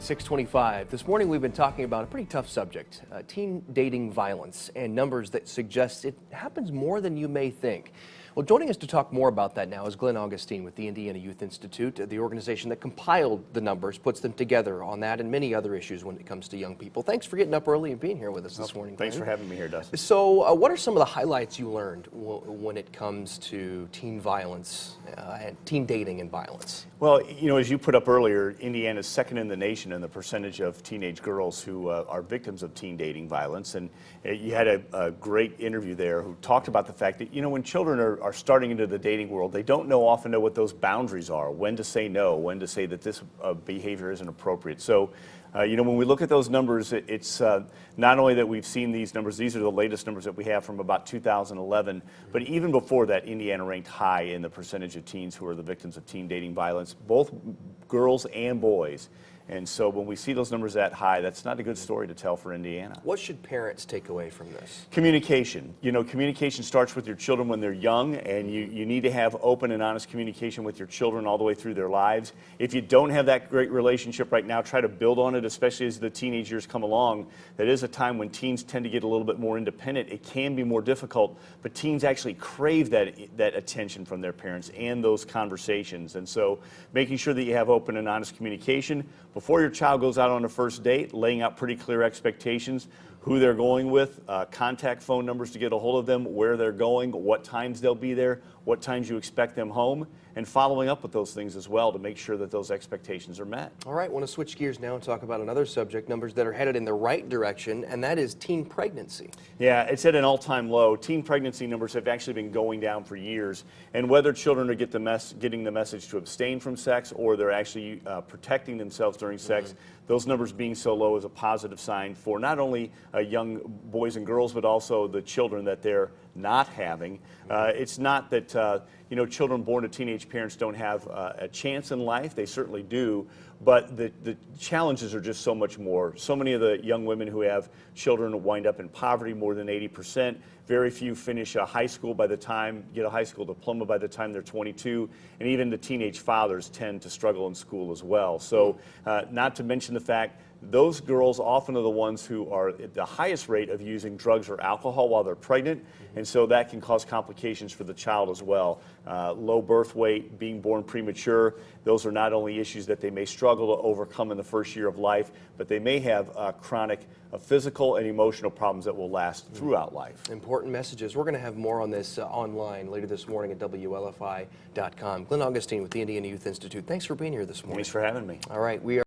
at 6:25. This morning we've been talking about a pretty tough subject, teen dating violence, and numbers that suggest it happens more than you may think. Well, joining us to talk more about that now is Glenn Augustine with the Indiana Youth Institute, the organization that compiled the numbers, puts them together on that and many other issues when it comes to young people. Thanks for getting up early and being here with us this morning, Glenn. Thanks for having me here, Dustin. So what are some of the highlights you learned when it comes to teen violence, and teen dating and violence? Well, you know, as you put up earlier, Indiana is second in the nation in the percentage of teenage girls who are victims of teen dating violence. And you had a great interview there who talked about the fact that, you know, when children are starting into the dating world, they don't often know what those boundaries are, when to say no, when to say that this behavior isn't appropriate. So, you know, when we look at those numbers, it's not only that we've seen these numbers, these are the latest numbers that we have from about 2011, but even before that, Indiana ranked high in the percentage of teens who are the victims of teen dating violence, both girls and boys. And so when we see those numbers that high, that's not a good story to tell for Indiana. What should parents take away from this? Communication. You know, communication starts with your children when they're young, and you need to have open and honest communication with your children all the way through their lives. If you don't have that great relationship right now, try to build on it, especially as the teenage years come along. That is a time when teens tend to get a little bit more independent. It can be more difficult, but teens actually crave that attention from their parents and those conversations. And so making sure that you have open and honest communication before your child goes out on a first date, laying out pretty clear expectations, who they're going with, contact phone numbers to get a hold of them, where they're going, what times they'll be there, what times you expect them home, and following up with those things as well to make sure that those expectations are met. All right, I want to switch gears now and talk about another subject, numbers that are headed in the right direction, and that is teen pregnancy. Yeah, it's at an all-time low. Teen pregnancy numbers have actually been going down for years, and whether children are getting the message to abstain from sex or they're actually protecting themselves during sex, those numbers being so low is a positive sign for not only young boys and girls, but also the children that they're not having. It's not that you know, children born to teenage parents don't have a chance in life. They certainly do, but the challenges are just so much more. So many of the young women who have children wind up in poverty, more than 80%. Very few finish get a high school diploma by the time they're 22, and even the teenage fathers tend to struggle in school as well. So not to mention the fact those girls often are the ones who are at the highest rate of using drugs or alcohol while they're pregnant, and so that can cause complications for the child as well. Low birth weight, being born premature, those are not only issues that they may struggle to overcome in the first year of life, but they may have chronic physical and emotional problems that will last throughout life. Important messages. We're going to have more on this online later this morning at WLFI.com. Glenn Augustine with the Indiana Youth Institute. Thanks for being here this morning. Thanks for having me. All right, we are